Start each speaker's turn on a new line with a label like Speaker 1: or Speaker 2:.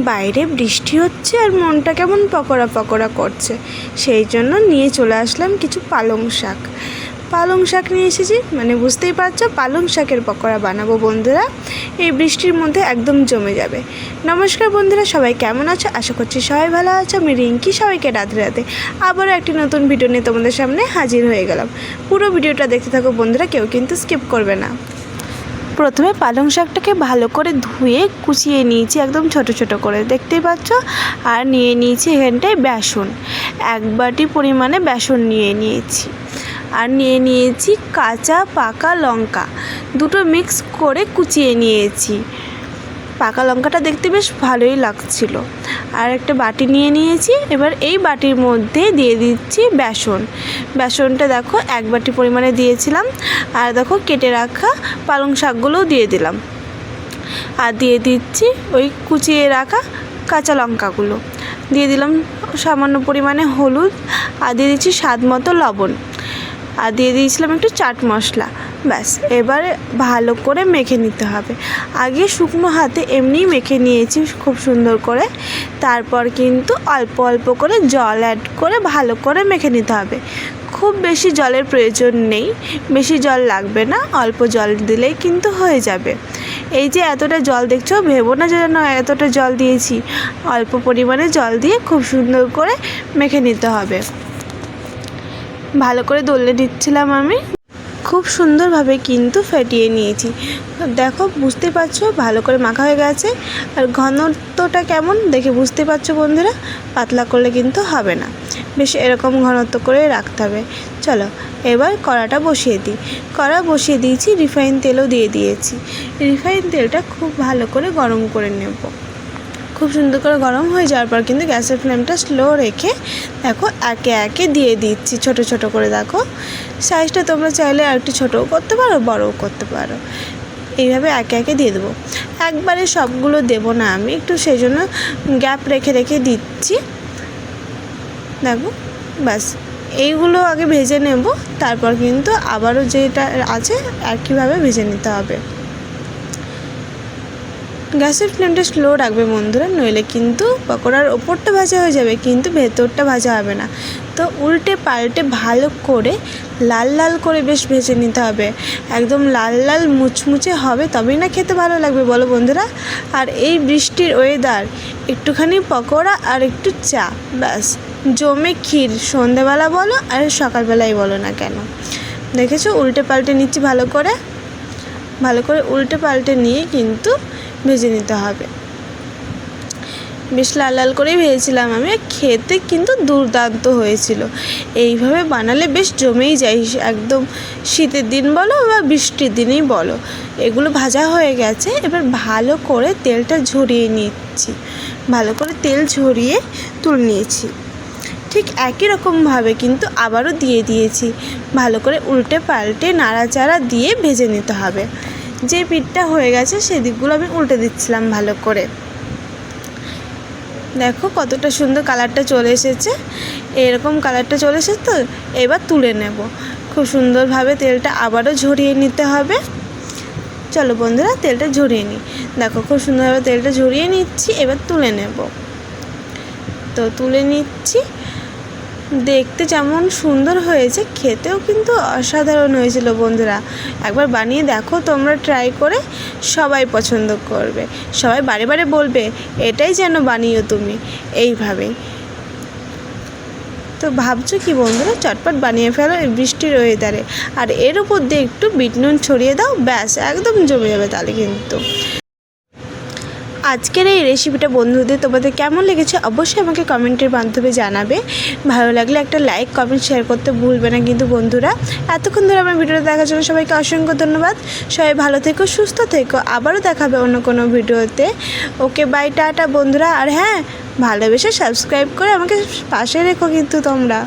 Speaker 1: বাইরে বৃষ্টি হচ্ছে আর মনটা কেমন পকোড়া পকোড়া করছে, সেই জন্য নিয়ে চলে আসলাম কিছু পালং শাক। পালং শাক নিয়ে এসেছি, মানে বুঝতেই পারছো পালং শাকের পকোড়া বানাবো বন্ধুরা। এই বৃষ্টির মধ্যে একদম জমে যাবে। নমস্কার বন্ধুরা, সবাই কেমন আছো? আশা করছি সবাই ভালো আছো। আমি রিঙ্কি, সবাইকে রাধে রাধে। আবারও একটি নতুন ভিডিও নিয়ে তোমাদের সামনে হাজির হয়ে গেলাম। পুরো ভিডিওটা দেখতে থাকো বন্ধুরা, কেউ কিন্তু স্কিপ করবে না। প্রথমে পালং শাকটাকে ভালো করে ধুয়ে কুচিয়ে নিয়েছি, একদম ছোট ছোট করে, দেখতেই পাচ্ছ। আর নিয়ে নিয়েছি এখানটায় বেসন, 1 বাটি পরিমাণে বেসন নিয়ে নিয়েছি। আর নিয়ে নিয়েছি কাঁচা পাকা লঙ্কা, দুটো মিক্স করে কুচিয়ে নিয়েছি। পাকা লঙ্কাটা দেখতে বেশ ভালোই লাগছিল। আর একটা বাটি নিয়ে নিয়েছি। এবার এই বাটির মধ্যে দিয়ে দিচ্ছি বেসনটা দেখো 1 বাটি পরিমাণে দিয়েছিলাম। আর দেখো কেটে রাখা পালং শাকগুলোও দিয়ে দিলাম। আর দিয়ে দিচ্ছি ওই কুচিয়ে রাখা কাঁচা লঙ্কাগুলো দিয়ে দিলাম, সামান্য পরিমাণে হলুদ, আর দিয়ে দিচ্ছি স্বাদ মতো লবণ, আর দিয়ে দিয়েছিলাম একটু চাট মশলা। ব্যাস, এবারে ভালো করে মেখে নিতে হবে। আগে শুকনো হাতে এমনিই মেখে নিয়েছি খুব সুন্দর করে, তারপর কিন্তু অল্প অল্প করে জল অ্যাড করে ভালো করে মেখে নিতে হবে। খুব বেশি জলের প্রয়োজন নেই, বেশি জল লাগবে না, অল্প জল দিলেই কিন্তু হয়ে যাবে। এই যে এতটা জল দেখছো, ভেবো না যেন এতটা জল দিয়েছি, অল্প পরিমাণে জল দিয়ে খুব সুন্দর করে মেখে নিতে হবে। ভালো করে দলে দিচ্ছিলাম আমি, খুব সুন্দরভাবে কিন্তু ফেটিয়ে নিয়েছি। দেখো বুঝতে পারছো ভালো করে মাখা হয়ে গেছে। আর ঘনত্বটা কেমন দেখে বুঝতে পারছো বন্ধুরা, পাতলা করলে কিন্তু হবে না, বেশ এরকম ঘনত্ব করে রাখতে হবে। চলো এবার কড়াটা বসিয়ে দিই। কড়া বসিয়ে দিয়েছি, রিফাইন তেলও দিয়ে দিয়েছি। রিফাইন তেলটা খুব ভালো করে গরম করে নেব। খুব সুন্দর করে গরম হয়ে যাওয়ার পর কিন্তু গ্যাসের ফ্লেমটা স্লো রেখে দেখো একে একে দিয়ে দিচ্ছি ছোট ছোট করে। দেখো সাইজটা তোমরা চাইলে আর একটু ছোটও করতে পারো, বড়ও করতে পারো। এইভাবে একে একে দিয়ে দেবো। একবারে সবগুলো দেবো না আমি, একটু সেই জন্য গ্যাপ রেখে রেখে দিচ্ছি। দেখো ব্যাস, এইগুলো আগে ভেজে নেব, তারপর কিন্তু আবারও যেটা আছে একইভাবে ভেজে নিতে হবে। গ্যাসের ফ্লেমটা স্লো রাখবে বন্ধুরা, নইলে কিন্তু পকোড়ার ওপরটা ভাজা হয়ে যাবে কিন্তু ভেতরটা ভাজা হবে না। তো উল্টে পাল্টে ভালো করে লাল লাল করে বেশ ভেজে নিতে হবে। একদম লাল লাল মুচমুচে হবে, তবেই না খেতে ভালো লাগবে বলো বন্ধুরা। আর এই বৃষ্টির ওয়েদার, একটুখানি পকোড়া আর একটু চা, ব্যাস জমে ক্ষীর। সন্ধেবেলা বলো আর সকালবেলায় বলো না কেন। দেখেছো উল্টে পাল্টে নিচ্ছি ভালো করে উল্টে পাল্টে নিয়ে কিন্তু ভেজে নিতে হবে। বেশ লাল লাল করেই ভেজেছিলাম আমি, খেতে কিন্তু দুর্দান্ত হয়েছিল। এইভাবে বানালে বেশ জমেই যায়, একদম শীতের দিন বলো বা বৃষ্টির দিনেই বলো। এগুলো ভাজা হয়ে গেছে, এবার ভালো করে তেলটা ঝরিয়ে নিচ্ছি। ভালো করে তেল ঝরিয়ে তুলে নিয়েছি। ঠিক একই রকমভাবে কিন্তু আবারও দিয়ে দিয়েছি। ভালো করে উল্টে পাল্টে নাড়াচাড়া দিয়ে ভেজে নিতে হবে। যে পিঠটা হয়ে গেছে সেদিকগুলো আমি উল্টে দিচ্ছিলাম ভালো করে। দেখো কতটা সুন্দর কালারটা চলে এসেছে, এরকম কালারটা চলে এসেছে। তো এবার তুলে নেব। খুব সুন্দরভাবে তেলটা আবারও ঝরিয়ে নিতে হবে। চলো বন্ধুরা তেলটা ঝরিয়ে নিই। দেখো খুব সুন্দরভাবে তেলটা ঝরিয়ে নিচ্ছি, এবার তুলে নেব। তো তুলে নিচ্ছি। দেখতে যেমন সুন্দর হয়েছে, খেতেও কিন্তু অসাধারণ হয়েছিল বন্ধুরা। একবার বানিয়ে দেখো তোমরা, ট্রাই করে সবাই পছন্দ করবে, সবাই বারে বারে বলবে এটাই যেন বানিও তুমি এইভাবেই। তো ভাবছো কি বন্ধুরা, চটপট বানিয়ে ফেলো এই বৃষ্টির ওয়েদারে। আর এর উপর দিয়ে একটু বিট নুন ছড়িয়ে দাও, ব্যাস একদম জমে যাবে তাহলে কিন্তু। আজকের এই রেসিপিটা বন্ধুদের তোমাদের কেমন লেগেছে অবশ্যই আমাকে কমেন্টের মাধ্যমে জানাবে। ভালো লাগলে একটা লাইক কমেন্ট শেয়ার করতে ভুলবে না কিন্তু বন্ধুরা। এতক্ষণ ধরে আমার ভিডিওটা দেখার জন্য সবাইকে অসংখ্য ধন্যবাদ। সবাই ভালো থেকো, সুস্থ থেকো, আবারও দেখাবে অন্য কোনো ভিডিওতে। ওকে বাই, টাটা বন্ধুরা। আর হ্যাঁ, ভালোবেসে সাবস্ক্রাইব করে আমাকে পাশে রেখো কিন্তু তোমরা।